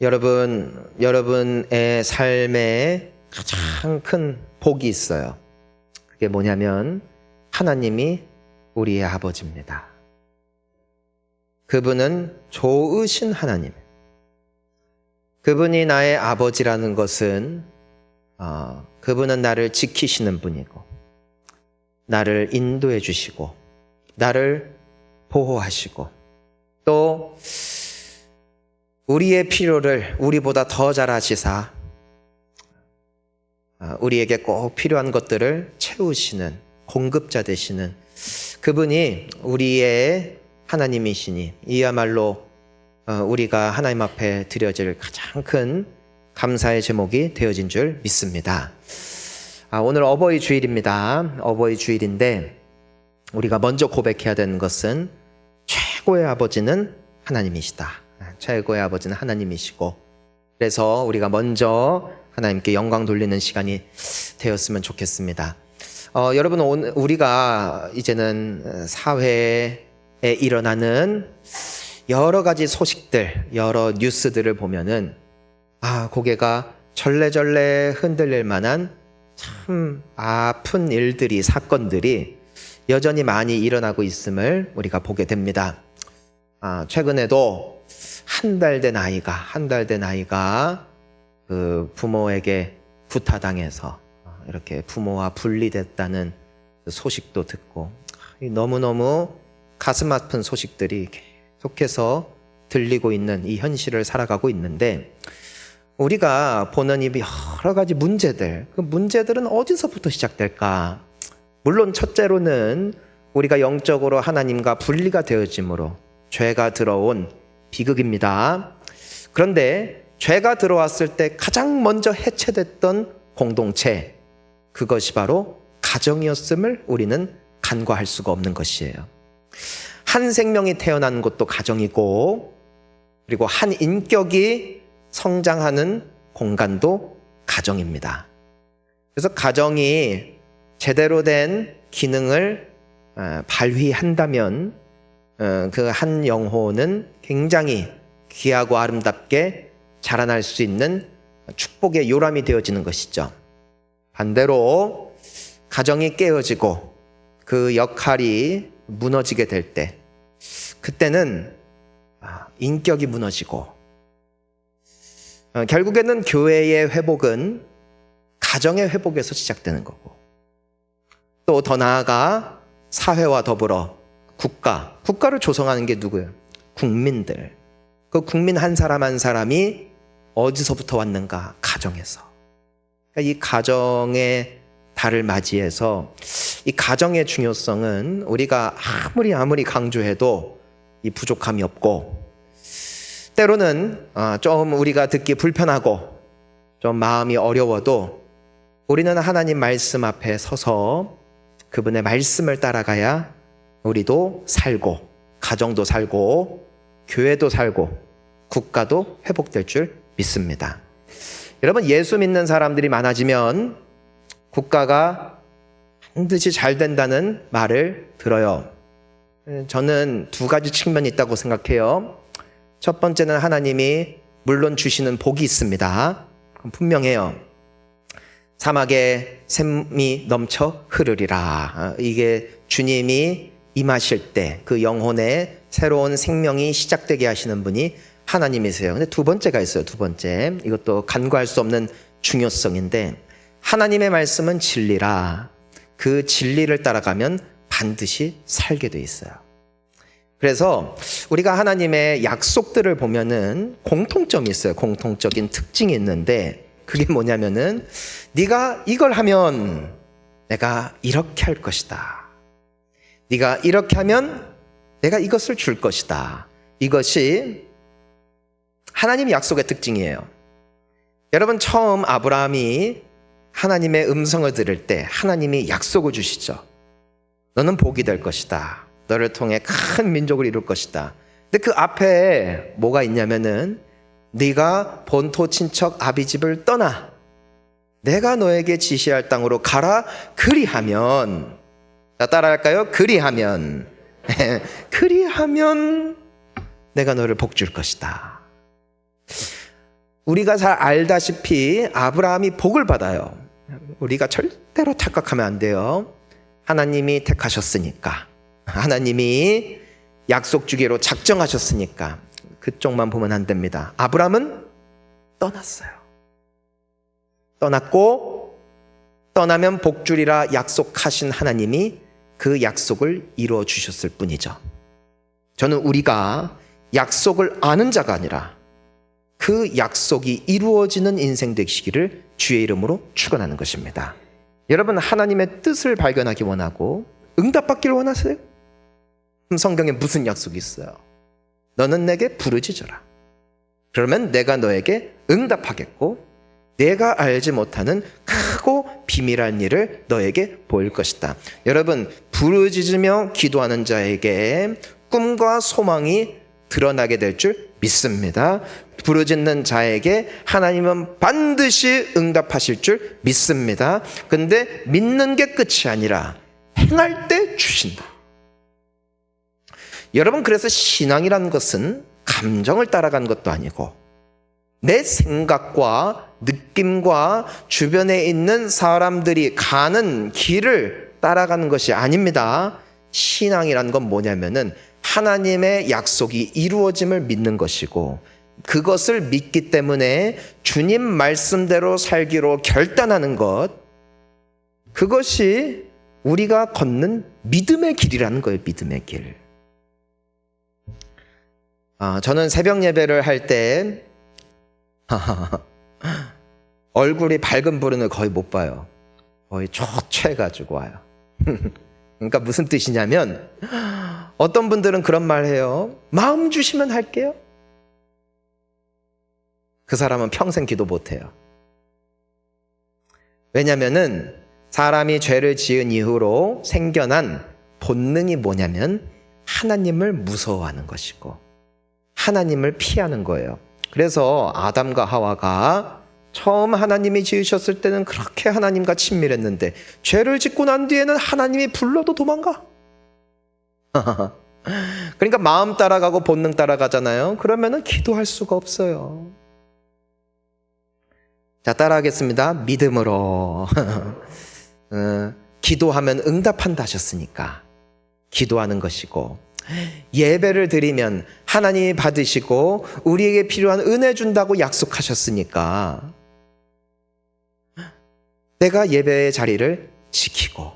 여러분의 삶에 가장 큰 복이 있어요. 그게 뭐냐면 하나님이 우리의 아버지입니다. 그분은 좋으신 하나님. 그분이 나의 아버지라는 것은 그분은 나를 지키시는 분이고 나를 인도해 주시고 나를 보호하시고 또 우리의 필요를 우리보다 더 잘 아시사 우리에게 꼭 필요한 것들을 채우시는 공급자 되시는 그분이 우리의 하나님이시니 이야말로 우리가 하나님 앞에 드려질 가장 큰 감사의 제목이 되어진 줄 믿습니다. 오늘 어버이 주일입니다. 어버이 주일인데 우리가 먼저 고백해야 되는 것은 최고의 아버지는 하나님이시다. 최고의 아버지는 하나님이시고 그래서 우리가 먼저 하나님께 영광 돌리는 시간이 되었으면 좋겠습니다. 여러분 우리가 이제는 사회에 일어나는 여러 가지 소식들, 여러 뉴스들을 보면은 고개가 절레절레 흔들릴 만한 참 아픈 일들이, 사건들이 여전히 많이 일어나고 있음을 우리가 보게 됩니다. 최근에도 한 달 된 아이가 그 부모에게 구타당해서 이렇게 부모와 분리됐다는 소식도 듣고 너무너무 가슴 아픈 소식들이 계속해서 들리고 있는 이 현실을 살아가고 있는데 우리가 보는 이 여러 가지 문제들, 그 문제들은 어디서부터 시작될까? 물론 첫째로는 우리가 영적으로 하나님과 분리가 되어짐으로 죄가 들어온 비극입니다. 그런데 죄가 들어왔을 때 가장 먼저 해체됐던 공동체, 그것이 바로 가정이었음을 우리는 간과할 수가 없는 것이에요. 한 생명이 태어난 것도 가정이고 그리고 한 인격이 성장하는 공간도 가정입니다. 그래서 가정이 제대로 된 기능을 발휘한다면 그 한 영혼은 굉장히 귀하고 아름답게 자라날 수 있는 축복의 요람이 되어지는 것이죠. 반대로 가정이 깨어지고 그 역할이 무너지게 될 때 그때는 인격이 무너지고 결국에는 교회의 회복은 가정의 회복에서 시작되는 거고 또 더 나아가 사회와 더불어 국가를 조성하는 게 누구예요? 국민들. 그 국민 한 사람 한 사람이 어디서부터 왔는가? 가정에서. 그러니까 이 가정의 달을 맞이해서 이 가정의 중요성은 우리가 아무리 강조해도 이 부족함이 없고 때로는 좀 우리가 듣기 불편하고 좀 마음이 어려워도 우리는 하나님 말씀 앞에 서서 그분의 말씀을 따라가야 우리도 살고 가정도 살고 교회도 살고 국가도 회복될 줄 믿습니다. 여러분 예수 믿는 사람들이 많아지면 국가가 반드시 잘 된다는 말을 들어요. 저는 두 가지 측면이 있다고 생각해요. 첫 번째는 하나님이 물론 주시는 복이 있습니다. 분명해요. 사막에 샘이 넘쳐 흐르리라. 이게 주님이 임하실 때 그 영혼의 새로운 생명이 시작되게 하시는 분이 하나님이세요. 근데 두 번째가 있어요. 두 번째. 이것도 간과할 수 없는 중요성인데 하나님의 말씀은 진리라. 그 진리를 따라가면 반드시 살게 돼 있어요. 그래서 우리가 하나님의 약속들을 보면은 공통점이 있어요. 공통적인 특징이 있는데 그게 뭐냐면은 네가 이걸 하면 내가 이렇게 할 것이다. 네가 이렇게 하면 내가 이것을 줄 것이다. 이것이 하나님의 약속의 특징이에요. 여러분 처음 아브라함이 하나님의 음성을 들을 때 하나님이 약속을 주시죠. 너는 복이 될 것이다. 너를 통해 큰 민족을 이룰 것이다. 근데 그 앞에 뭐가 있냐면은 네가 본토 친척 아비집을 떠나 내가 너에게 지시할 땅으로 가라. 그리하면 자 따라할까요? 그리하면 내가 너를 복 줄 것이다. 우리가 잘 알다시피 아브라함이 복을 받아요. 우리가 절대로 착각하면 안 돼요. 하나님이 택하셨으니까, 하나님이 약속 주기로 작정하셨으니까 그쪽만 보면 안 됩니다. 아브라함은 떠났어요. 떠났고, 떠나면 복 주리라 약속하신 하나님이 그 약속을 이루어 주셨을 뿐이죠. 저는 우리가 약속을 아는 자가 아니라 그 약속이 이루어지는 인생 되시기를 주의 이름으로 축원하는 것입니다. 여러분, 하나님의 뜻을 발견하기 원하고 응답받기를 원하세요? 그럼 성경에 무슨 약속이 있어요? 너는 내게 부르짖어라. 그러면 내가 너에게 응답하겠고 내가 알지 못하는 크고 비밀한 일을 너에게 보일 것이다. 여러분, 부르짖으며 기도하는 자에게 꿈과 소망이 드러나게 될 줄 믿습니다. 부르짖는 자에게 하나님은 반드시 응답하실 줄 믿습니다. 근데 믿는 게 끝이 아니라 행할 때 주신다. 여러분, 그래서 신앙이라는 것은 감정을 따라간 것도 아니고 내 생각과 느낌과 주변에 있는 사람들이 가는 길을 따라가는 것이 아닙니다. 신앙이라는 건 뭐냐면은 하나님의 약속이 이루어짐을 믿는 것이고, 그것을 믿기 때문에 주님 말씀대로 살기로 결단하는 것, 그것이 우리가 걷는 믿음의 길이라는 거예요. 믿음의 길. 저는 새벽 예배를 할 때 얼굴이 밝은 분을 거의 못 봐요. 거의 초췌해가지고 와요. 그러니까 무슨 뜻이냐면, 어떤 분들은 그런 말 해요. 마음 주시면 할게요. 그 사람은 평생 기도 못해요. 왜냐면은 사람이 죄를 지은 이후로 생겨난 본능이 뭐냐면 하나님을 무서워하는 것이고 하나님을 피하는 거예요. 그래서 아담과 하와가 처음 하나님이 지으셨을 때는 그렇게 하나님과 친밀했는데 죄를 짓고 난 뒤에는 하나님이 불러도 도망가. 그러니까 마음 따라가고 본능 따라가잖아요. 그러면은 기도할 수가 없어요. 자, 따라하겠습니다. 믿음으로. 기도하면 응답한다 하셨으니까 기도하는 것이고, 예배를 드리면 하나님이 받으시고 우리에게 필요한 은혜 준다고 약속하셨으니까 내가 예배의 자리를 지키고,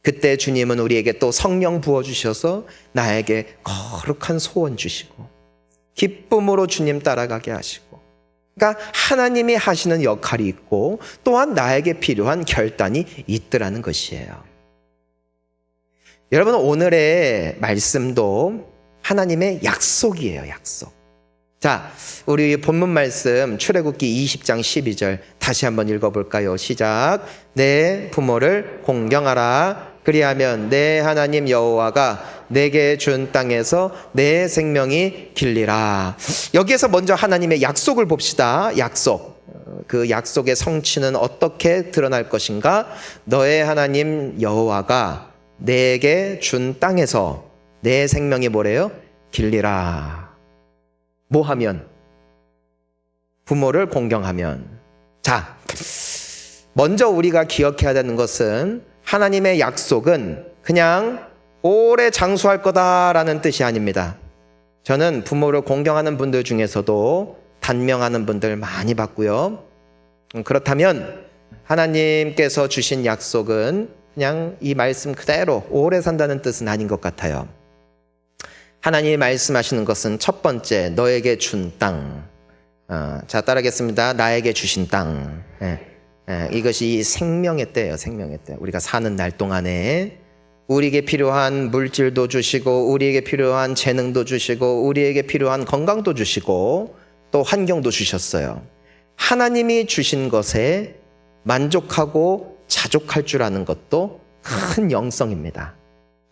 그때 주님은 우리에게 또 성령 부어주셔서 나에게 거룩한 소원 주시고 기쁨으로 주님 따라가게 하시고, 그러니까 하나님이 하시는 역할이 있고 또한 나에게 필요한 결단이 있더라는 것이에요. 여러분, 오늘의 말씀도 하나님의 약속이에요. 약속. 자, 우리 본문 말씀 출애굽기 20장 12절 다시 한번 읽어볼까요? 시작. 내 부모를 공경하라. 그리하면 내 하나님 여호와가 내게 준 땅에서 내 생명이 길리라. 여기에서 먼저 하나님의 약속을 봅시다. 약속. 그 약속의 성취는 어떻게 드러날 것인가? 너의 하나님 여호와가 내게 준 땅에서 내 생명이 뭐래요? 길리라. 뭐 하면? 부모를 공경하면. 자, 먼저 우리가 기억해야 되는 것은 하나님의 약속은 그냥 오래 장수할 거다라는 뜻이 아닙니다. 저는 부모를 공경하는 분들 중에서도 단명하는 분들 많이 봤고요. 그렇다면 하나님께서 주신 약속은 그냥 이 말씀 그대로 오래 산다는 뜻은 아닌 것 같아요. 하나님이 말씀하시는 것은 첫 번째, 너에게 준 땅. 자, 따라하겠습니다. 나에게 주신 땅. 이것이 생명의 때예요. 생명의 때. 우리가 사는 날 동안에 우리에게 필요한 물질도 주시고 우리에게 필요한 재능도 주시고 우리에게 필요한 건강도 주시고 또 환경도 주셨어요. 하나님이 주신 것에 만족하고 자족할 줄 아는 것도 큰 영성입니다.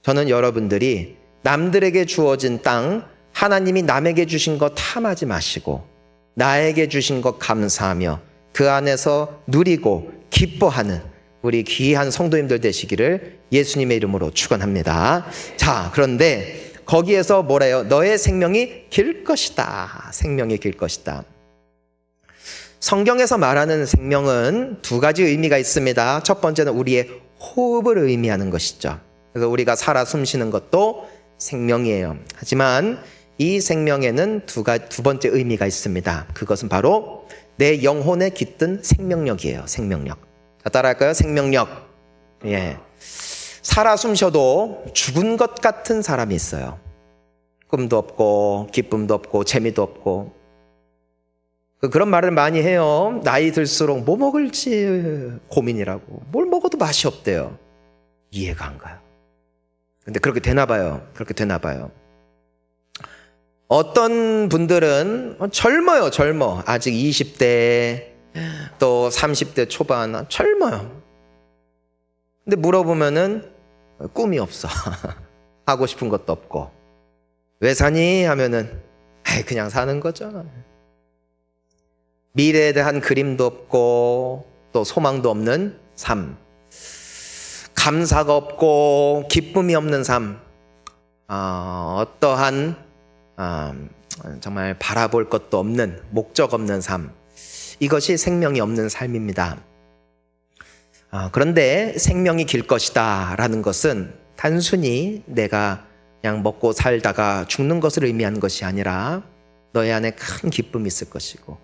저는 여러분들이 남들에게 주어진 땅, 하나님이 남에게 주신 것 탐하지 마시고 나에게 주신 것 감사하며 그 안에서 누리고 기뻐하는 우리 귀한 성도님들 되시기를 예수님의 이름으로 축원합니다. 자, 그런데 거기에서 뭐래요? 너의 생명이 길 것이다. 생명이 길 것이다. 성경에서 말하는 생명은 두 가지 의미가 있습니다. 첫 번째는 우리의 호흡을 의미하는 것이죠. 그래서 우리가 살아 숨쉬는 것도 생명이에요. 하지만 이 생명에는 두 번째 의미가 있습니다. 그것은 바로 내 영혼에 깃든 생명력이에요. 생명력. 자, 따라할까요? 생명력. 예. 살아 숨쉬어도 죽은 것 같은 사람이 있어요. 꿈도 없고 기쁨도 없고 재미도 없고. 그런 말을 많이 해요. 나이 들수록 뭐 먹을지 고민이라고. 뭘 먹어도 맛이 없대요. 이해가 안 가요. 근데 그렇게 되나 봐요. 그렇게 되나 봐요. 어떤 분들은 젊어요. 젊어. 아직 20대 또 30대 초반 젊어요. 근데 물어보면은 꿈이 없어. 하고 싶은 것도 없고. 왜 사니? 하면은 그냥 사는 거죠. 미래에 대한 그림도 없고 또 소망도 없는 삶. 감사가 없고 기쁨이 없는 삶. 어떠한 정말 바라볼 것도 없는 목적 없는 삶. 이것이 생명이 없는 삶입니다. 그런데 생명이 길 것이다 라는 것은 단순히 내가 그냥 먹고 살다가 죽는 것을 의미하는 것이 아니라 너의 안에 큰 기쁨이 있을 것이고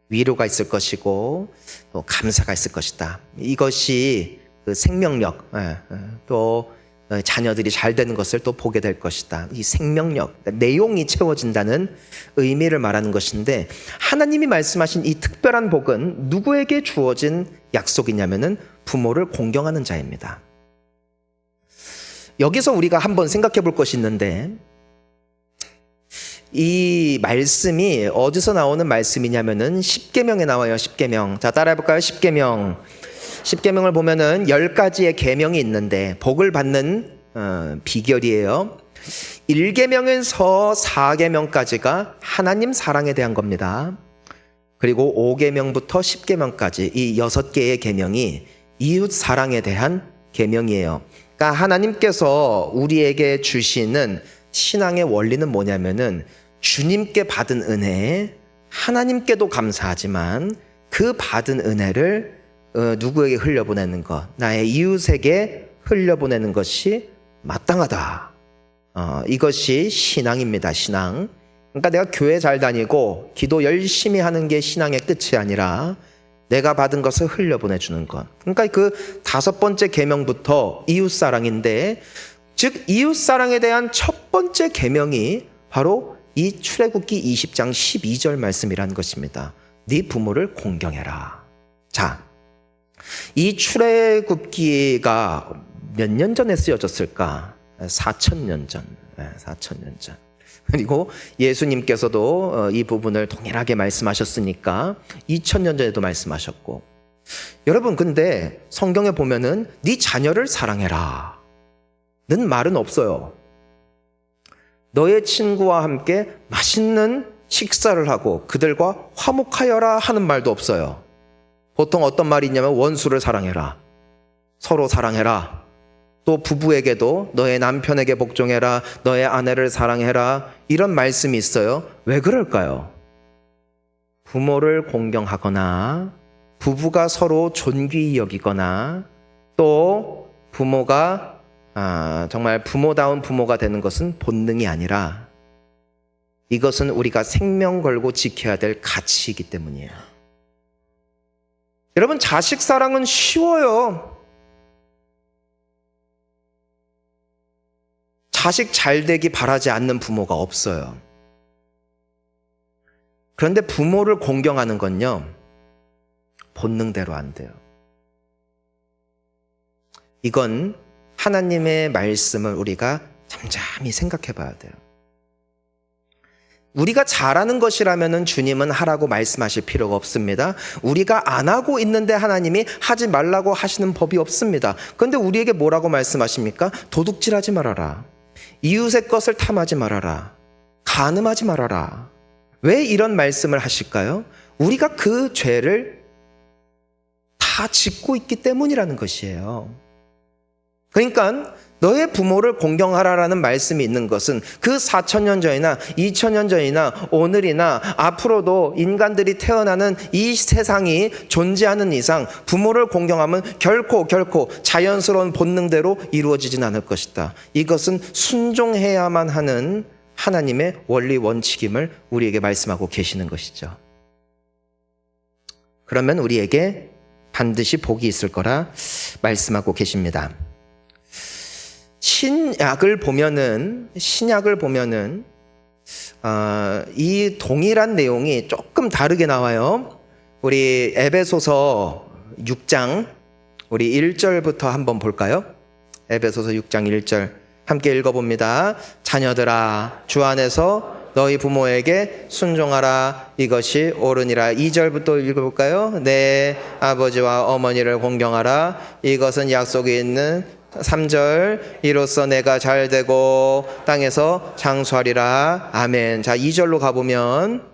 위로가 있을 것이고 또 감사가 있을 것이다. 이것이 그 생명력, 또 자녀들이 잘 되는 것을 또 보게 될 것이다. 이 생명력, 내용이 채워진다는 의미를 말하는 것인데 하나님이 말씀하신 이 특별한 복은 누구에게 주어진 약속이냐면은 부모를 공경하는 자입니다. 여기서 우리가 한번 생각해 볼 것이 있는데 이 말씀이 어디서 나오는 말씀이냐면은 십계명에 나와요. 십계명. 자, 따라해 볼까요? 십계명. 십계명을 보면은 10가지의 계명이 있는데 복을 받는 비결이에요. 1계명에서 4계명까지가 하나님 사랑에 대한 겁니다. 그리고 5계명부터 10계명까지 이 6개의 계명이 이웃 사랑에 대한 계명이에요. 그러니까 하나님께서 우리에게 주시는 신앙의 원리는 뭐냐면은 주님께 받은 은혜, 하나님께도 감사하지만 그 받은 은혜를 누구에게 흘려보내는 것, 나의 이웃에게 흘려보내는 것이 마땅하다. 이것이 신앙입니다. 신앙. 그러니까 내가 교회 잘 다니고 기도 열심히 하는 게 신앙의 끝이 아니라 내가 받은 것을 흘려보내주는 것. 그러니까 그 5번째 계명부터 이웃사랑인데, 즉 이웃사랑에 대한 첫 번째 계명이 바로 이 출애굽기 20장 12절 말씀이라는 것입니다. 네 부모를 공경해라. 자, 이 출애굽기가 몇 년 전에 쓰여졌을까? 4,000년 전. 4,000년 전. 그리고 예수님께서도 이 부분을 동일하게 말씀하셨으니까 2000년 전에도 말씀하셨고. 여러분, 근데 성경에 보면은 네 자녀를 사랑해라 는 말은 없어요. 너의 친구와 함께 맛있는 식사를 하고 그들과 화목하여라 하는 말도 없어요. 보통 어떤 말이 있냐면 원수를 사랑해라, 서로 사랑해라, 또 부부에게도 너의 남편에게 복종해라, 너의 아내를 사랑해라, 이런 말씀이 있어요. 왜 그럴까요? 부모를 공경하거나 부부가 서로 존귀히 여기거나 또 부모가 정말 부모다운 부모가 되는 것은 본능이 아니라 이것은 우리가 생명 걸고 지켜야 될 가치이기 때문이에요. 여러분, 자식 사랑은 쉬워요. 자식 잘 되기 바라지 않는 부모가 없어요. 그런데 부모를 공경하는 건요, 본능대로 안 돼요. 이건 하나님의 말씀을 우리가 잠잠히 생각해 봐야 돼요. 우리가 잘하는 것이라면 주님은 하라고 말씀하실 필요가 없습니다. 우리가 안 하고 있는데 하나님이 하지 말라고 하시는 법이 없습니다. 그런데 우리에게 뭐라고 말씀하십니까? 도둑질하지 말아라, 이웃의 것을 탐하지 말아라, 간음하지 말아라. 왜 이런 말씀을 하실까요? 우리가 그 죄를 다 짓고 있기 때문이라는 것이에요. 그러니까 너의 부모를 공경하라라는 말씀이 있는 것은 그 4,000년 전이나 2,000년 전이나 오늘이나 앞으로도 인간들이 태어나는 이 세상이 존재하는 이상 부모를 공경하면 결코 자연스러운 본능대로 이루어지진 않을 것이다. 이것은 순종해야만 하는 하나님의 원리 원칙임을 우리에게 말씀하고 계시는 것이죠. 그러면 우리에게 반드시 복이 있을 거라 말씀하고 계십니다. 신약을 보면은 이 동일한 내용이 조금 다르게 나와요. 우리 에베소서 6장 우리 1절부터 한번 볼까요? 에베소서 6장 1절 함께 읽어봅니다. 자녀들아 주 안에서 너희 부모에게 순종하라. 이것이 옳으니라. 2절부터 읽어볼까요? 내 아버지와 어머니를 공경하라. 이것은 약속이 있는 3절 이로써 내가 잘되고 땅에서 장수하리라. 아멘. 자, 2절로 가보면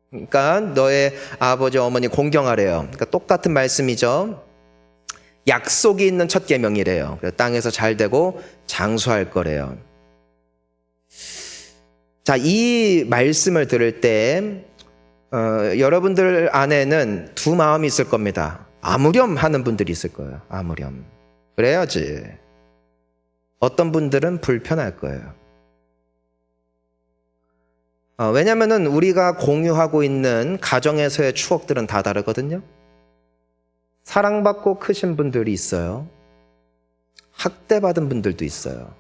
그러니까 너의 아버지 어머니 공경하래요. 그러니까 똑같은 말씀이죠. 약속이 있는 첫 계명이래요. 땅에서 잘되고 장수할 거래요. 자, 이 말씀을 들을 때 여러분들 안에는 두 마음이 있을 겁니다. 아무렴 하는 분들이 있을 거예요. 아무렴. 그래야지. 어떤 분들은 불편할 거예요. 왜냐면은 우리가 공유하고 있는 가정에서의 추억들은 다 다르거든요. 사랑받고 크신 분들이 있어요. 학대받은 분들도 있어요.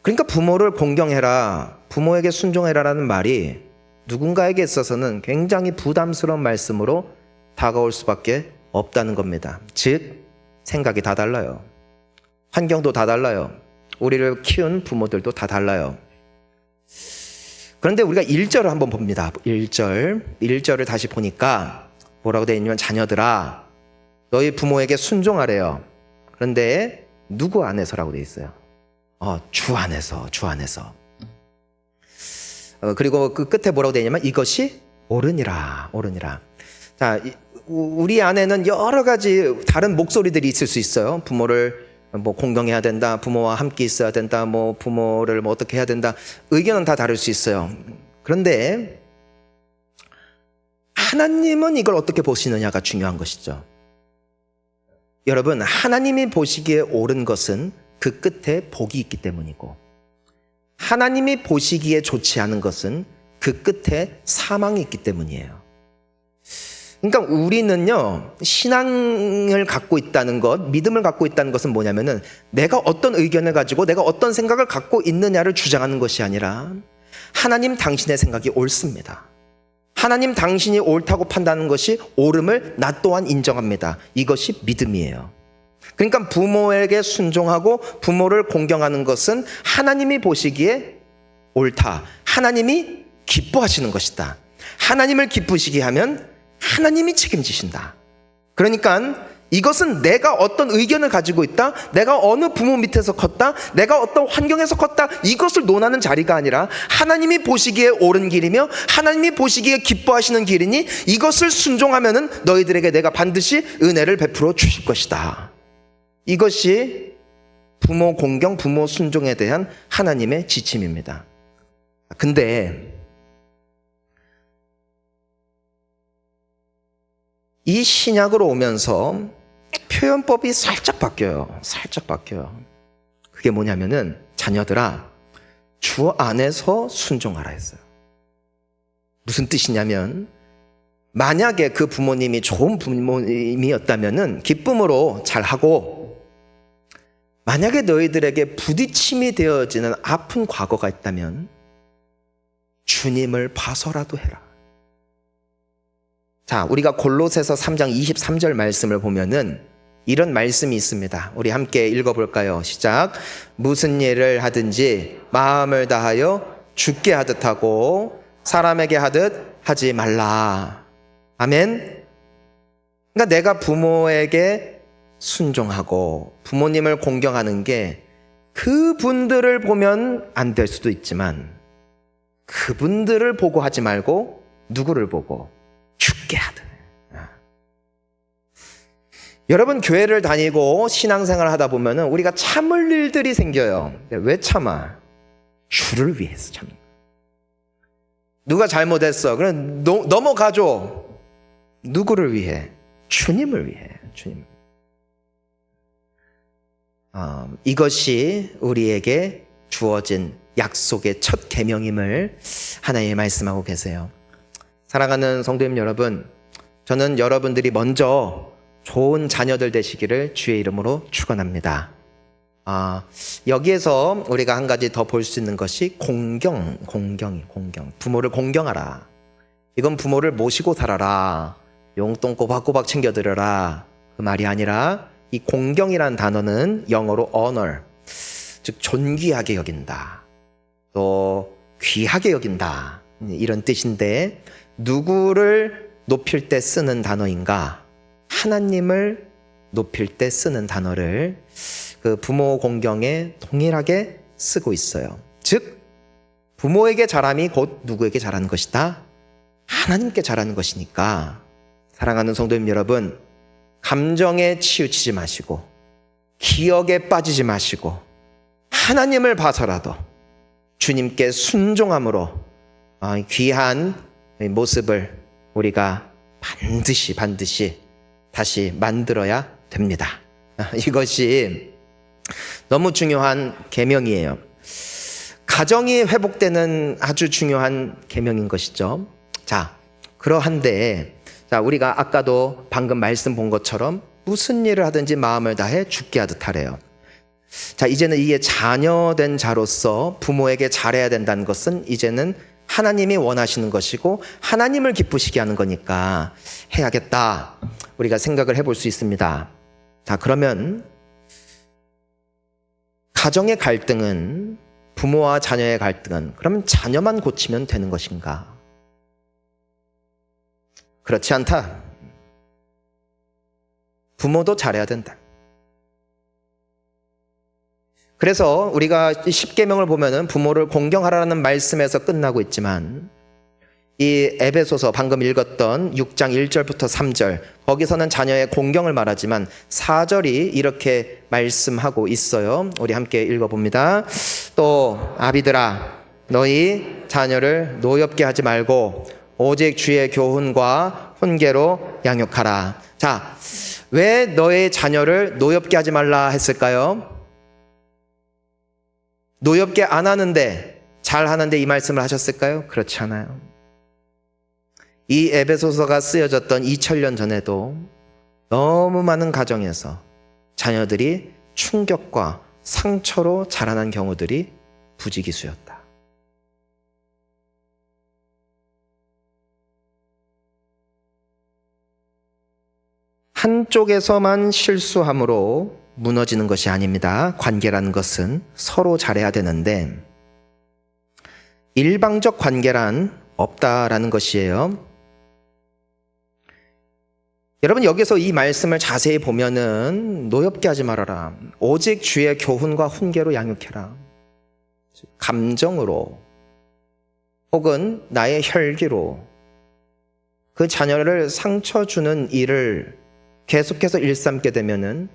그러니까 부모를 공경해라, 부모에게 순종해라라는 말이 누군가에게 있어서는 굉장히 부담스러운 말씀으로 다가올 수밖에 없다는 겁니다. 즉, 생각이 다 달라요. 환경도 다 달라요. 우리를 키운 부모들도 다 달라요. 그런데 우리가 1절을 한번 봅니다. 1절을 다시 보니까 뭐라고 되어 있냐면 자녀들아 너희 부모에게 순종하래요. 그런데 누구 안에서라고 되어 있어요? 주 안에서. 그리고 그 끝에 뭐라고 되어 있냐면 이것이 옳으니라. 자, 우리 안에는 여러 가지 다른 목소리들이 있을 수 있어요. 부모를 뭐 공경해야 된다, 부모와 함께 있어야 된다, 뭐 부모를 뭐 어떻게 해야 된다. 의견은 다 다를 수 있어요. 그런데 하나님은 이걸 어떻게 보시느냐가 중요한 것이죠. 여러분, 하나님이 보시기에 옳은 것은 그 끝에 복이 있기 때문이고, 하나님이 보시기에 좋지 않은 것은 그 끝에 사망이 있기 때문이에요. 그러니까 우리는요, 신앙을 갖고 있다는 것, 믿음을 갖고 있다는 것은 뭐냐면은 내가 어떤 의견을 가지고 내가 어떤 생각을 갖고 있느냐를 주장하는 것이 아니라 하나님 당신의 생각이 옳습니다. 하나님 당신이 옳다고 판단하는 것이 옳음을 나 또한 인정합니다. 이것이 믿음이에요. 그러니까 부모에게 순종하고 부모를 공경하는 것은 하나님이 보시기에 옳다. 하나님이 기뻐하시는 것이다. 하나님을 기쁘시게 하면 하나님이 책임지신다. 그러니까 이것은 내가 어떤 의견을 가지고 있다, 내가 어느 부모 밑에서 컸다, 내가 어떤 환경에서 컸다, 이것을 논하는 자리가 아니라 하나님이 보시기에 옳은 길이며 하나님이 보시기에 기뻐하시는 길이니 이것을 순종하면은 너희들에게 내가 반드시 은혜를 베풀어 주실 것이다. 이것이 부모 공경, 부모 순종에 대한 하나님의 지침입니다. 근데 이 신약으로 오면서 표현법이 살짝 바뀌어요. 그게 뭐냐면은 자녀들아 주 안에서 순종하라 했어요. 무슨 뜻이냐면 만약에 그 부모님이 좋은 부모님이었다면은 기쁨으로 잘하고, 만약에 너희들에게 부딪힘이 되어지는 아픈 과거가 있다면 주님을 봐서라도 해라. 자, 우리가 골로새서 3장 23절 말씀을 보면은 이런 말씀이 있습니다. 우리 함께 읽어볼까요? 시작. 무슨 일을 하든지 마음을 다하여 주께 하듯 하고 사람에게 하듯 하지 말라. 아멘. 그러니까 내가 부모에게 순종하고 부모님을 공경하는 게 그분들을 보면 안 될 수도 있지만 그분들을 보고 하지 말고 누구를 보고? 주께 하듯. 여러분 교회를 다니고 신앙생활을 하다 보면은 우리가 참을 일들이 생겨요. 왜 참아? 주를 위해서 참는 거야. 누가 잘못했어? 그럼 넘어가줘. 누구를 위해? 주님을 위해. 주님. 이것이 우리에게 주어진 약속의 첫 계명임을 하나님 말씀하고 계세요. 사랑하는 성도님 여러분, 저는 여러분들이 먼저 좋은 자녀들 되시기를 주의 이름으로 축원합니다. 여기에서 우리가 한 가지 더 볼 수 있는 것이 공경. 부모를 공경하라. 이건 부모를 모시고 살아라. 용돈 꼬박꼬박 챙겨드려라. 그 말이 아니라 이 공경이라는 단어는 영어로 honor, 즉 존귀하게 여긴다. 또 귀하게 여긴다. 이런 뜻인데 누구를 높일 때 쓰는 단어인가? 하나님을 높일 때 쓰는 단어를 그 부모 공경에 동일하게 쓰고 있어요. 즉 부모에게 잘함이 곧 누구에게 잘하는 것이다? 하나님께 잘하는 것이니까 사랑하는 성도님 여러분, 감정에 치우치지 마시고 기억에 빠지지 마시고 하나님을 봐서라도 주님께 순종함으로 귀한 모습을 우리가 반드시 다시 만들어야 됩니다. 이것이 너무 중요한 계명이에요. 가정이 회복되는 아주 중요한 계명인 것이죠. 자, 그러한데 우리가 아까도 방금 말씀 본 것처럼 무슨 일을 하든지 마음을 다해 죽게 하듯 하래요. 자, 이제는 이게 자녀된 자로서 부모에게 잘해야 된다는 것은 이제는 하나님이 원하시는 것이고 하나님을 기쁘시게 하는 거니까 해야겠다. 우리가 생각을 해볼 수 있습니다. 자, 그러면 가정의 갈등은, 부모와 자녀의 갈등은 그러면 자녀만 고치면 되는 것인가? 그렇지 않다. 부모도 잘해야 된다. 그래서 우리가 10계명을 보면은 부모를 공경하라는 말씀에서 끝나고 있지만 이 에베소서 방금 읽었던 6장 1절부터 3절 거기서는 자녀의 공경을 말하지만 4절이 이렇게 말씀하고 있어요. 우리 함께 읽어봅니다. 또 아비들아 너희 자녀를 노엽게 하지 말고 오직 주의 교훈과 훈계로 양육하라. 자, 왜 너의 자녀를 노엽게 하지 말라 했을까요? 노엽게 안 하는데 잘하는데 이 말씀을 하셨을까요? 그렇지 않아요. 이 에베소서가 쓰여졌던 2000년 전에도 너무 많은 가정에서 자녀들이 충격과 상처로 자라난 경우들이 부지기수였다. 한쪽에서만 실수함으로 무너지는 것이 아닙니다. 관계라는 것은 서로 잘해야 되는데 일방적 관계란 없다라는 것이에요. 여러분 여기서 이 말씀을 자세히 보면은 노엽게 하지 말아라. 오직 주의 교훈과 훈계로 양육해라. 감정으로 혹은 나의 혈기로 그 자녀를 상처 주는 일을 계속해서 일삼게 되면은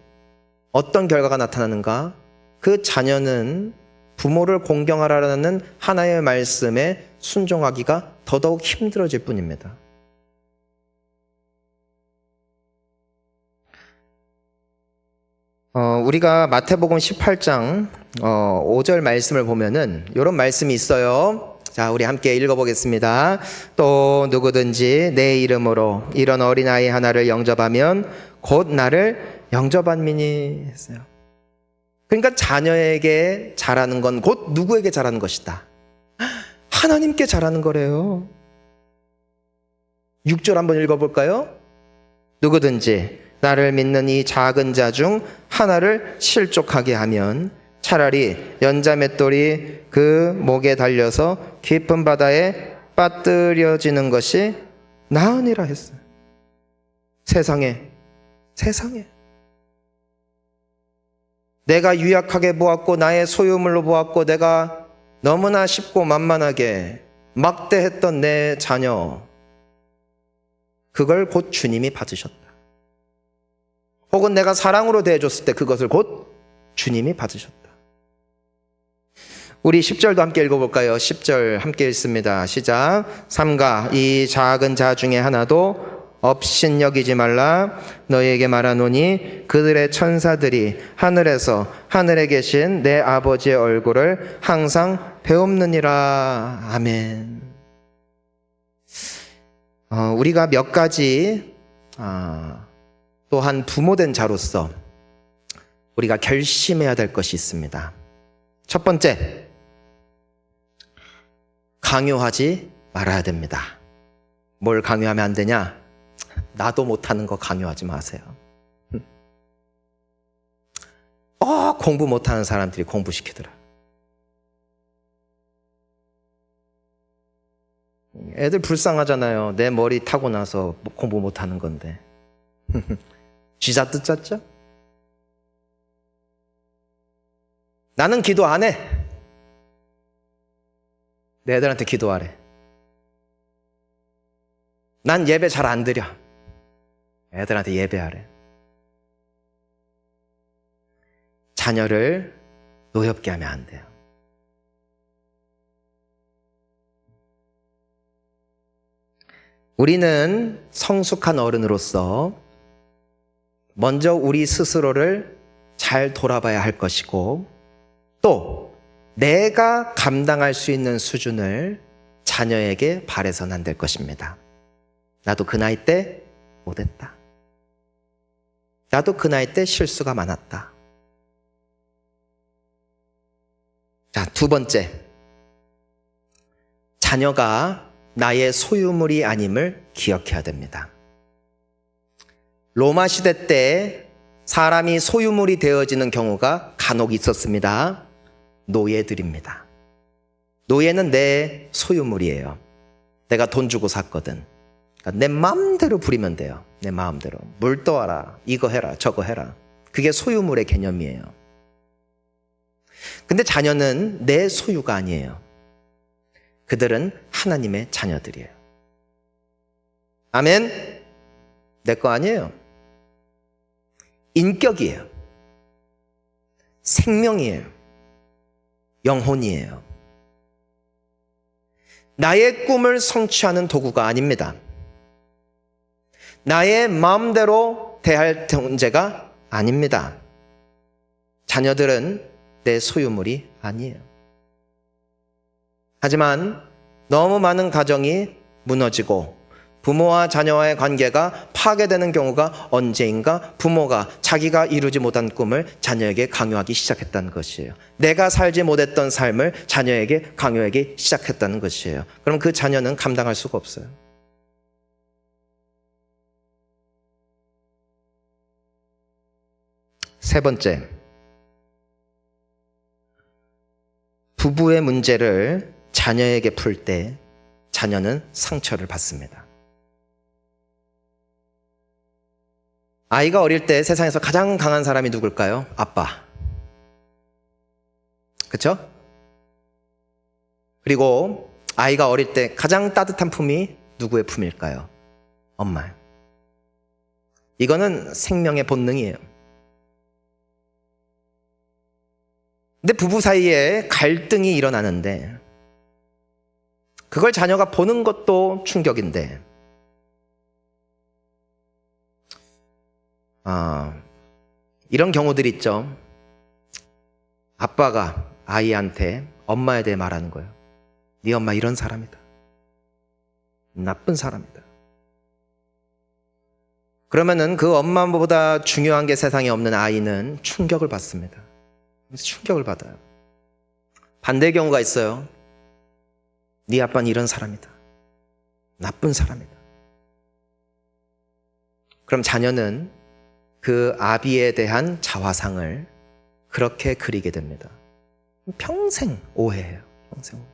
어떤 결과가 나타나는가? 그 자녀는 부모를 공경하라는 하나의 말씀에 순종하기가 더더욱 힘들어질 뿐입니다. 우리가 마태복음 18장 5절 말씀을 보면은 이런 말씀이 있어요. 자, 우리 함께 읽어보겠습니다. 또 누구든지 내 이름으로 이런 어린아이 하나를 영접하면 곧 나를 영접한 민이 했어요. 그러니까 자녀에게 잘하는 건 곧 누구에게 잘하는 것이다? 하나님께 잘하는 거래요. 6절 한번 읽어볼까요? 누구든지 나를 믿는 이 작은 자 중 하나를 실족하게 하면 차라리 연자맷돌이 그 목에 달려서 깊은 바다에 빠뜨려지는 것이 나으니라 했어요. 세상에 내가 유약하게 보았고 나의 소유물로 보았고 내가 너무나 쉽고 만만하게 막대했던 내 자녀, 그걸 곧 주님이 받으셨다. 혹은 내가 사랑으로 대해줬을 때 그것을 곧 주님이 받으셨다. 우리 10절도 함께 읽어볼까요? 10절 함께 읽습니다. 시작. 삼가 이 작은 자 중에 하나도 업신여기지 말라. 너희에게 말하노니 그들의 천사들이 하늘에서 하늘에 계신 내 아버지의 얼굴을 항상 배움느니라. 아멘. 우리가 몇 가지 또한 부모된 자로서 우리가 결심해야 될 것이 있습니다. 첫 번째, 강요하지 말아야 됩니다. 뭘 강요하면 안 되냐? 나도 못하는 거 강요하지 마세요. 공부 못하는 사람들이 공부시키더라. 애들 불쌍하잖아요. 내 머리 타고 나서 공부 못하는 건데. 쥐자 뜯었죠? 나는 기도 안 해. 내 애들한테 기도하래. 난 예배 잘 안 드려. 애들한테 예배하래. 자녀를 노엽게 하면 안 돼요. 우리는 성숙한 어른으로서 먼저 우리 스스로를 잘 돌아봐야 할 것이고, 또 내가 감당할 수 있는 수준을 자녀에게 바래서는 안 될 것입니다. 나도 그 나이 때 못했다. 나도 그 나이 때 실수가 많았다. 자, 두 번째. 자녀가 나의 소유물이 아님을 기억해야 됩니다. 로마 시대 때 사람이 소유물이 되어지는 경우가 간혹 있었습니다. 노예들입니다. 노예는 내 소유물이에요. 내가 돈 주고 샀거든. 그러니까 내 마음대로 부리면 돼요. 내 마음대로. 물 떠와라. 이거 해라. 저거 해라. 그게 소유물의 개념이에요. 근데 자녀는 내 소유가 아니에요. 그들은 하나님의 자녀들이에요. 아멘? 내 거 아니에요. 인격이에요. 생명이에요. 영혼이에요. 나의 꿈을 성취하는 도구가 아닙니다. 나의 마음대로 대할 존재가 아닙니다. 자녀들은 내 소유물이 아니에요. 하지만 너무 많은 가정이 무너지고 부모와 자녀와의 관계가 파괴되는 경우가 언제인가 부모가 자기가 이루지 못한 꿈을 자녀에게 강요하기 시작했다는 것이에요. 내가 살지 못했던 삶을 자녀에게 강요하기 시작했다는 것이에요. 그럼 그 자녀는 감당할 수가 없어요. 세 번째, 부부의 문제를 자녀에게 풀 때 자녀는 상처를 받습니다. 아이가 어릴 때 세상에서 가장 강한 사람이 누굴까요? 아빠. 그렇죠? 그리고 아이가 어릴 때 가장 따뜻한 품이 누구의 품일까요? 엄마. 이거는 생명의 본능이에요. 근데 부부 사이에 갈등이 일어나는데 그걸 자녀가 보는 것도 충격인데 이런 경우들 있죠. 아빠가 아이한테 엄마에 대해 말하는 거예요. 네 엄마 이런 사람이다. 나쁜 사람이다. 그러면은 그 엄마보다 중요한 게 세상에 없는 아이는 충격을 받습니다. 충격을 받아요. 반대의 경우가 있어요. 네 아빠는 이런 사람이다. 나쁜 사람이다. 그럼 자녀는 그 아비에 대한 자화상을 그렇게 그리게 됩니다. 평생 오해해요. 평생 오해.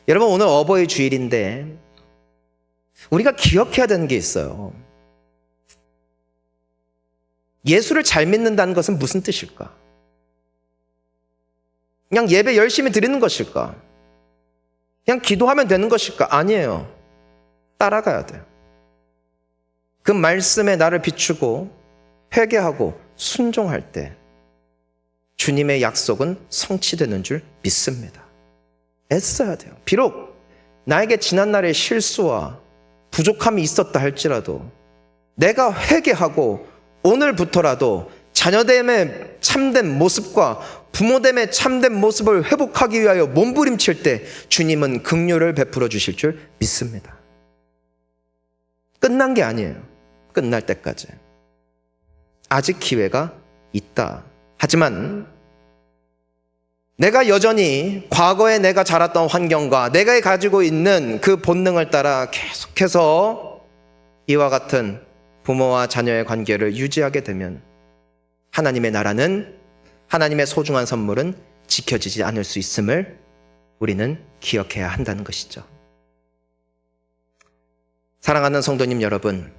여러분, 오늘 어버이 주일인데 우리가 기억해야 되는 게 있어요. 예수를 잘 믿는다는 것은 무슨 뜻일까? 그냥 예배 열심히 드리는 것일까? 그냥 기도하면 되는 것일까? 아니에요. 따라가야 돼요. 그 말씀에 나를 비추고 회개하고 순종할 때 주님의 약속은 성취되는 줄 믿습니다. 애써야 돼요. 비록 나에게 지난날의 실수와 부족함이 있었다 할지라도 내가 회개하고 오늘부터라도 자녀됨의 참된 모습과 부모됨의 참된 모습을 회복하기 위하여 몸부림칠 때 주님은 긍휼을 베풀어 주실 줄 믿습니다. 끝난 게 아니에요. 끝날 때까지 아직 기회가 있다. 하지만 내가 여전히 과거에 내가 자랐던 환경과 내가 가지고 있는 그 본능을 따라 계속해서 이와 같은 부모와 자녀의 관계를 유지하게 되면 하나님의 나라는, 하나님의 소중한 선물은 지켜지지 않을 수 있음을 우리는 기억해야 한다는 것이죠. 사랑하는 성도님 여러분,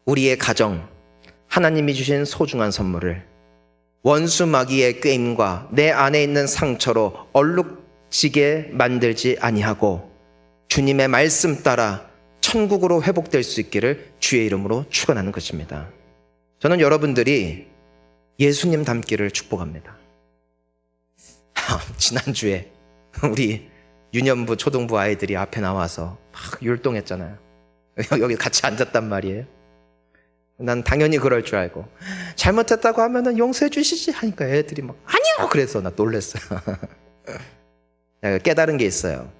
우리의 가정, 하나님이 주신 소중한 선물을 원수 마귀의 꾀임과 내 안에 있는 상처로 얼룩지게 만들지 아니하고 주님의 말씀 따라 천국으로 회복될 수 있기를 주의 이름으로 축원하는 것입니다. 저는 여러분들이 예수님 닮기를 축복합니다. 지난주에 우리 유년부 초등부 아이들이 앞에 나와서 막 율동했잖아요. 여기 같이 앉았단 말이에요. 난 당연히 그럴 줄 알고 잘못했다고 하면은 용서해 주시지 하니까 애들이 막 아니요 그래서 나 놀랐어요. 깨달은 게 있어요.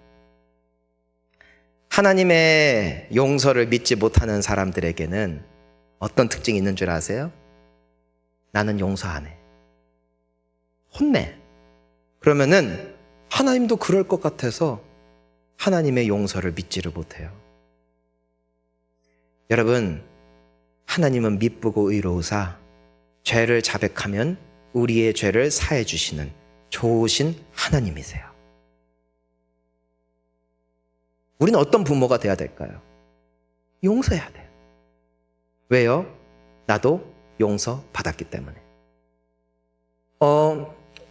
하나님의 용서를 믿지 못하는 사람들에게는 어떤 특징이 있는 줄 아세요? 나는 용서 안 해. 혼내. 그러면은 하나님도 그럴 것 같아서 하나님의 용서를 믿지를 못해요. 여러분, 하나님은 미쁘고 의로우사 죄를 자백하면 우리의 죄를 사해 주시는 좋으신 하나님이세요. 우리는 어떤 부모가 돼야 될까요? 용서해야 돼요. 왜요? 나도 용서 받았기 때문에.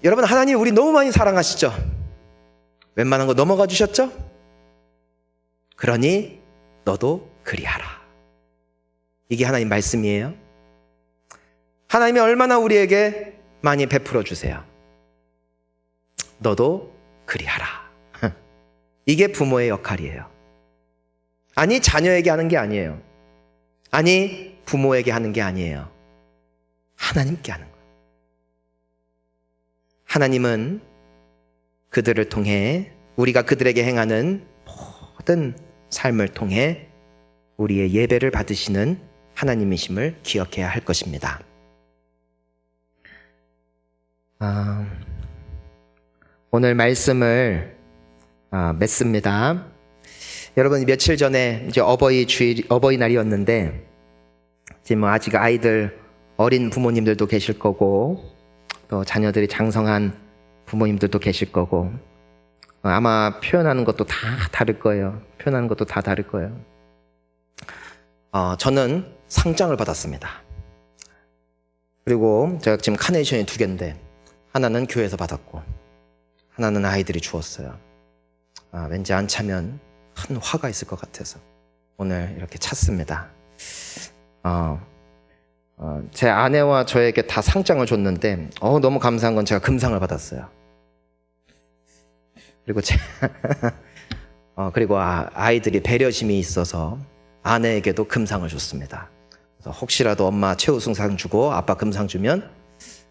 여러분, 하나님 우리 너무 많이 사랑하시죠? 웬만한 거 넘어가 주셨죠? 그러니 너도 그리하라. 이게 하나님 말씀이에요. 하나님이 얼마나 우리에게 많이 베풀어 주세요. 너도 그리하라. 이게 부모의 역할이에요. 아니, 자녀에게 하는 게 아니에요. 아니, 부모에게 하는 게 아니에요. 하나님께 하는 거예요. 하나님은 그들을 통해, 우리가 그들에게 행하는 모든 삶을 통해 우리의 예배를 받으시는 하나님이심을 기억해야 할 것입니다. 오늘 말씀을 맺습니다. 여러분, 며칠 전에 이제 어버이날이었는데 지금 아직 아이들 어린 부모님들도 계실 거고 또 자녀들이 장성한 부모님들도 계실 거고 아마 표현하는 것도 다 다를 거예요. 표현하는 것도 다 다를 거예요. 저는 상장을 받았습니다. 그리고 제가 지금 카네이션이 2개인데 하나는 교회에서 받았고 하나는 아이들이 주었어요. 왠지 안 차면 큰 화가 있을 것 같아서 오늘 이렇게 찼습니다. 제 아내와 저에게 다 상장을 줬는데 너무 감사한 건 제가 금상을 받았어요. 그리고 그리고 아이들이 배려심이 있어서 아내에게도 금상을 줬습니다. 그래서 혹시라도 엄마 최우승상 주고 아빠 금상 주면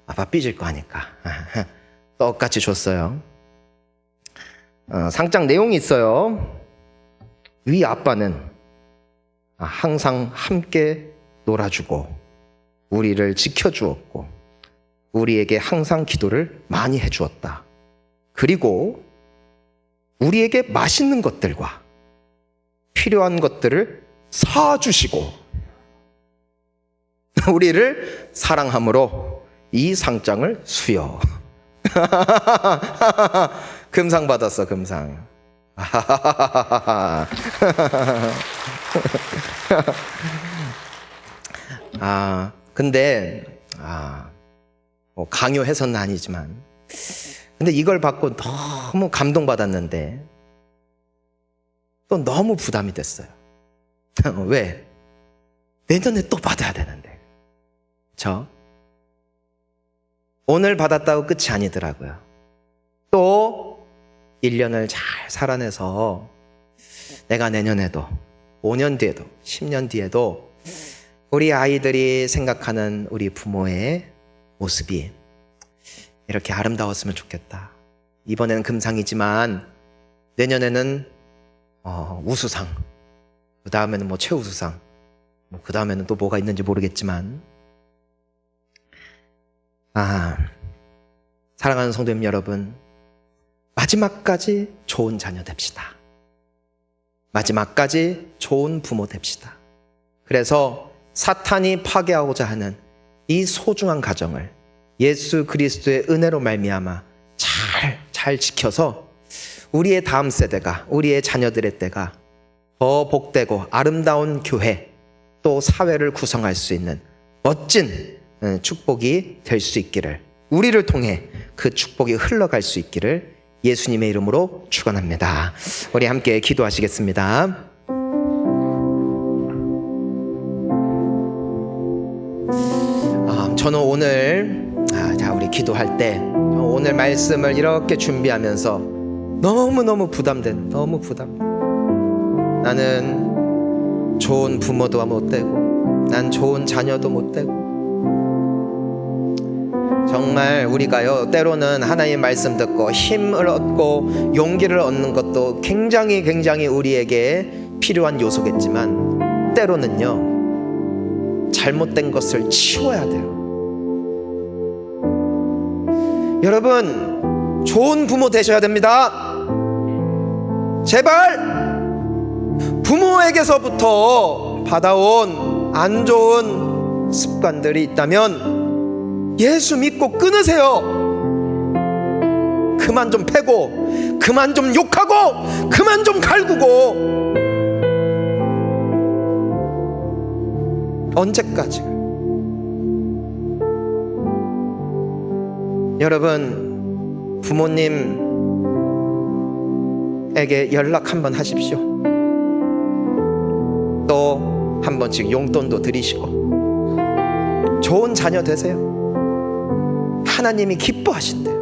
아빠 삐질 거 아니까 똑같이 줬어요. 상장 내용이 있어요. 위 아빠는 항상 함께 놀아주고 우리를 지켜주었고 우리에게 항상 기도를 많이 해주었다. 그리고 우리에게 맛있는 것들과 필요한 것들을 사주시고 우리를 사랑함으로 이 상장을 수여. 금상 받았어, 금상. 근데 뭐 강요해서는 아니지만 근데 이걸 받고 너무 감동받았는데 또 너무 부담이 됐어요. 왜? 내년에 또 받아야 되는데. 오늘 받았다고 끝이 아니더라고요. 또 1년을 잘 살아내서 내가 내년에도 5년 뒤에도 10년 뒤에도 우리 아이들이 생각하는 우리 부모의 모습이 이렇게 아름다웠으면 좋겠다. 이번에는 금상이지만 내년에는 우수상, 그 다음에는 뭐 최우수상, 그 다음에는 또 뭐가 있는지 모르겠지만, 사랑하는 성도님 여러분, 마지막까지 좋은 자녀 됩시다. 마지막까지 좋은 부모 됩시다. 그래서 사탄이 파괴하고자 하는 이 소중한 가정을 예수 그리스도의 은혜로 말미암아 잘 지켜서 우리의 다음 세대가, 우리의 자녀들의 때가 더 복되고 아름다운 교회, 또 사회를 구성할 수 있는 멋진 축복이 될 수 있기를, 우리를 통해 그 축복이 흘러갈 수 있기를 예수님의 이름으로 축원합니다. 우리 함께 기도하시겠습니다. 저는 오늘 우리 기도할 때 오늘 말씀을 이렇게 준비하면서 너무 부담된, 나는 좋은 부모도 못 되고 난 좋은 자녀도 못 되고, 정말 우리가요 때로는 하나님의 말씀 듣고 힘을 얻고 용기를 얻는 것도 굉장히 우리에게 필요한 요소겠지만, 때로는요 잘못된 것을 치워야 돼요. 여러분, 좋은 부모 되셔야 됩니다. 제발 부모에게서부터 받아온 안 좋은 습관들이 있다면 예수 믿고 끊으세요. 그만 좀 패고, 그만 좀 욕하고, 그만 좀 갈구고. 언제까지? 여러분, 부모님에게 연락 한번 하십시오. 또 한 번씩 용돈도 드리시고 좋은 자녀 되세요. 하나님이 기뻐하신대요.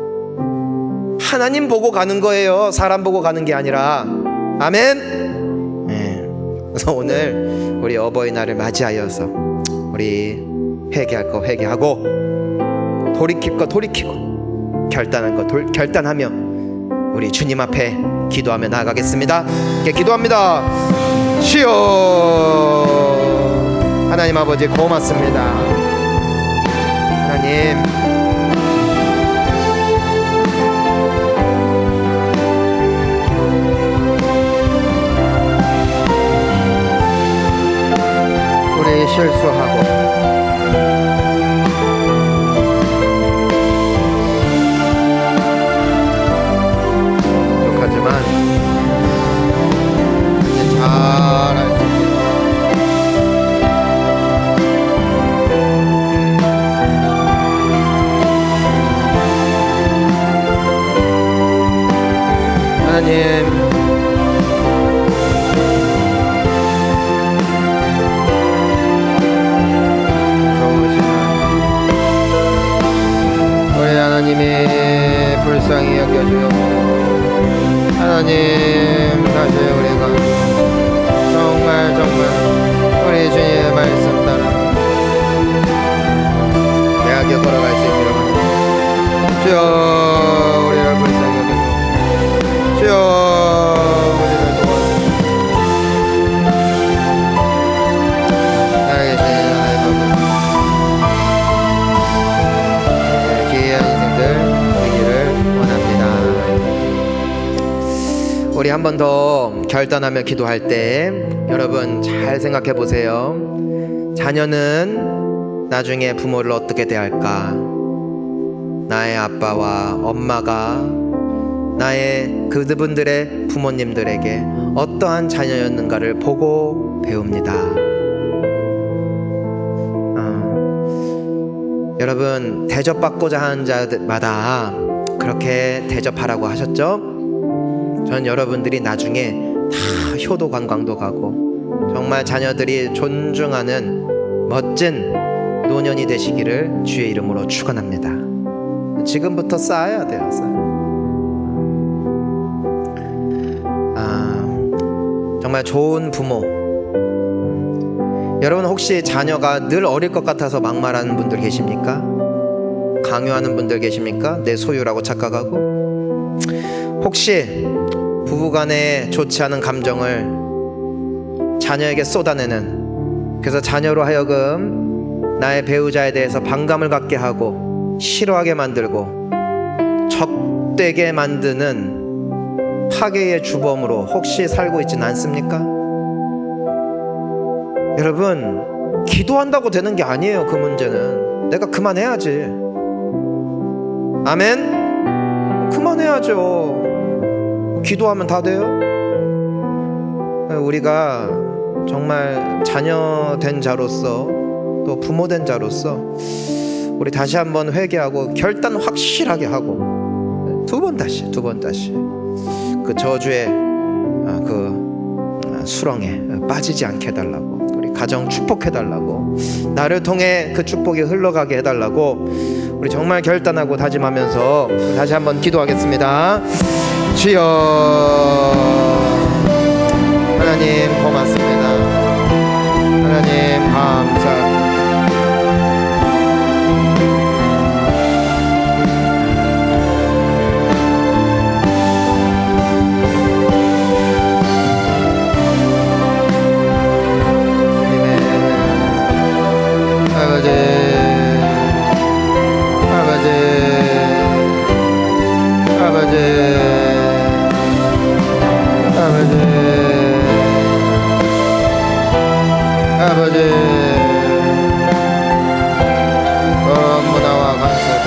하나님 보고 가는 거예요. 사람 보고 가는 게 아니라. 아멘. 그래서 오늘 우리 어버이날을 맞이하여서 우리 회개할 거 회개하고, 돌이킬 거 돌이키고, 결단할 거 결단하며 우리 주님 앞에 기도하며 나아가겠습니다. 이렇게 기도합니다. 주여, 하나님 아버지 고맙습니다. 하나님, 우리 실수하고 부족하지만 이제 잘할 수 있습니다. 하나님, 우리 하나님이 불쌍히 여겨주옵소서. 하나님, 다시 우리가 정말 우리 주님의 말씀 따라 대하게 걸어갈 수 있기를 원합니다. 주여, 우리를 불쌍히 여겨주옵소서. 주여, 우리를 도와주옵소서. 살아계신 하나님 아버지, 기이한 인생들 되기를 원합니다. 우리 한 번 더 결단하며 기도할 때 여러분 잘 생각해 보세요. 자녀는 나중에 부모를 어떻게 대할까? 나의 아빠와 엄마가 나의 그분들의 부모님들에게 어떠한 자녀였는가를 보고 배웁니다. 여러분, 대접받고자 하는 자마다 그렇게 대접하라고 하셨죠? 전 여러분들이 나중에 다 효도 관광도 가고 정말 자녀들이 존중하는 멋진 노년이 되시기를 주의 이름으로 축원합니다. 지금부터 쌓아야 돼요. 정말 좋은 부모. 여러분 혹시 자녀가 늘 어릴 것 같아서 막말하는 분들 계십니까? 강요하는 분들 계십니까? 내 소유라고 착각하고. 혹시 부부간에 좋지 않은 감정을 자녀에게 쏟아내는, 그래서 자녀로 하여금 나의 배우자에 대해서 반감을 갖게 하고 싫어하게 만들고 적되게 만드는 파괴의 주범으로 혹시 살고 있지는 않습니까? 여러분, 기도한다고 되는 게 아니에요. 그 문제는 내가 그만해야지. 아멘? 그만해야죠. 기도하면 다 돼요? 우리가 정말 자녀 된 자로서, 또 부모 된 자로서 우리 다시 한번 회개하고 결단 확실하게 하고 두 번 다시 그 저주의 수렁에 빠지지 않게 해달라고, 우리 가정 축복해달라고, 나를 통해 그 축복이 흘러가게 해달라고 우리 정말 결단하고 다짐하면서 다시 한번 기도하겠습니다. 주여, 하나님 고맙습니다. 하나님 감사합니다. 아버지, 문화와 간섭은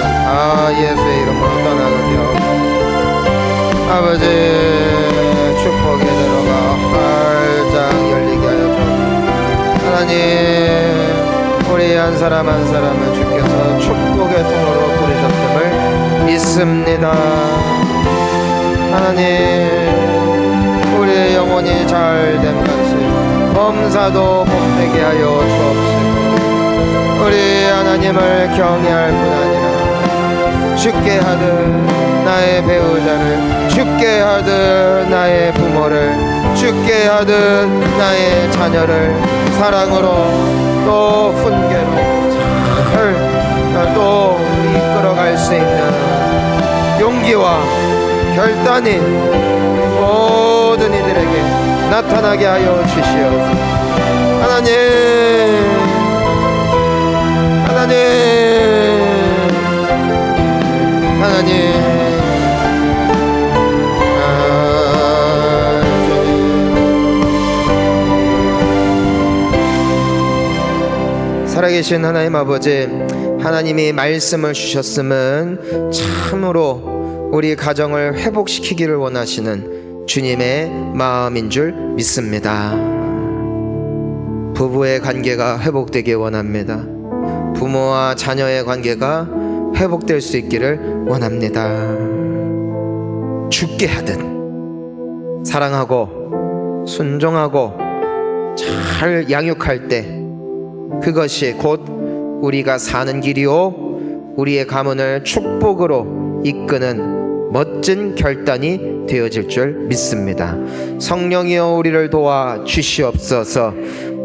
예수의 이름으로 떠나가게 하고, 아버지 축복의 대로가 활짝 열리게 하여 주옵소서. 하나님, 우리 한 사람 한 사람을 주께서 축복의 통로로 부르셨음을 믿습니다. 하나님, 우리의 영혼이 잘됨 같이 범사도 복되게 하여 주옵시고, 우리 하나님을 경외할 뿐 아니라 죽게 하듯 나의 배우자를, 죽게 하듯 나의 부모를, 죽게 하듯 나의 자녀를 사랑으로 또 훈계로 잘 또 이끌어갈 수 있는 용기와 결단이 모든 이들에게 나타나게 하여 주시옵소서. 하나님, 살아계신 하나님 아버지, 하나님이 말씀을 주셨음은 참으로 우리 가정을 회복시키기를 원하시는 주님의 마음인 줄 믿습니다. 부부의 관계가 회복되길 원합니다. 부모와 자녀의 관계가 회복될 수 있기를 원합니다. 죽게 하듯 사랑하고 순종하고 잘 양육할 때 그것이 곧 우리가 사는 길이요 우리의 가문을 축복으로 이끄는 멋진 결단이 되어질 줄 믿습니다. 성령이여 우리를 도와 주시옵소서.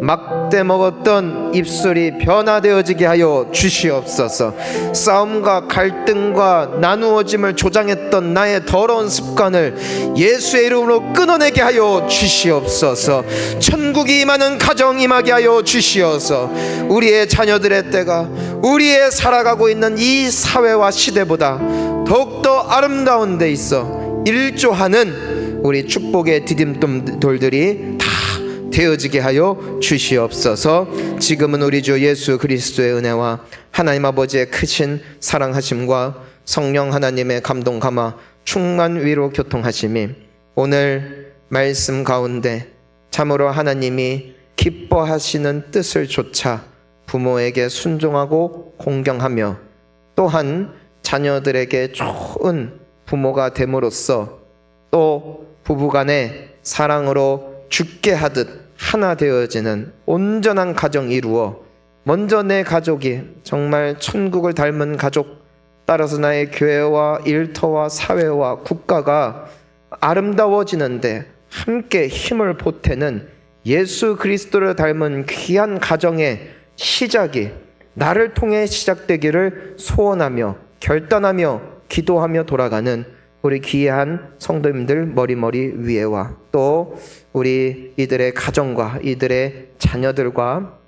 막대 먹었던 입술이 변화되어지게 하여 주시옵소서. 싸움과 갈등과 나누어짐을 조장했던 나의 더러운 습관을 예수의 이름으로 끊어내게 하여 주시옵소서. 천국이 임하는 가정 임하게 하여 주시어서 우리의 자녀들의 때가 우리의 살아가고 있는 이 사회와 시대보다 더욱더 아름다운 데 있어 일조하는 우리 축복의 디딤돌들이 다 되어지게 하여 주시옵소서. 지금은 우리 주 예수 그리스도의 은혜와 하나님 아버지의 크신 사랑하심과 성령 하나님의 감동 감화 충만 위로 교통하심이 오늘 말씀 가운데 참으로 하나님이 기뻐하시는 뜻을 좇아 부모에게 순종하고 공경하며 또한 자녀들에게 좋은 부모가 됨으로써 또 부부간의 사랑으로 죽게 하듯 하나 되어지는 온전한 가정 이루어 먼저 내 가족이 정말 천국을 닮은 가족, 따라서 나의 교회와 일터와 사회와 국가가 아름다워지는데 함께 힘을 보태는 예수 그리스도를 닮은 귀한 가정의 시작이 나를 통해 시작되기를 소원하며 결단하며 기도하며 돌아가는 우리 귀한 성도님들 머리머리 위에와 또 우리 이들의 가정과 이들의 자녀들과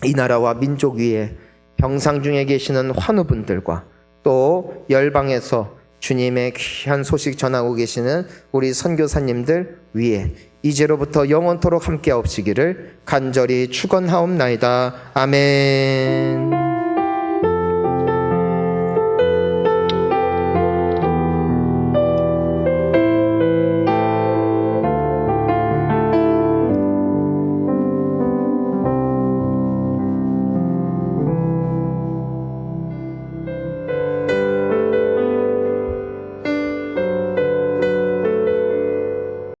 이 나라와 민족 위에 병상 중에 계시는 환우분들과 또 열방에서 주님의 귀한 소식 전하고 계시는 우리 선교사님들 위에 이제로부터 영원토록 함께 하옵시기를 간절히 축원하옵나이다. 아멘.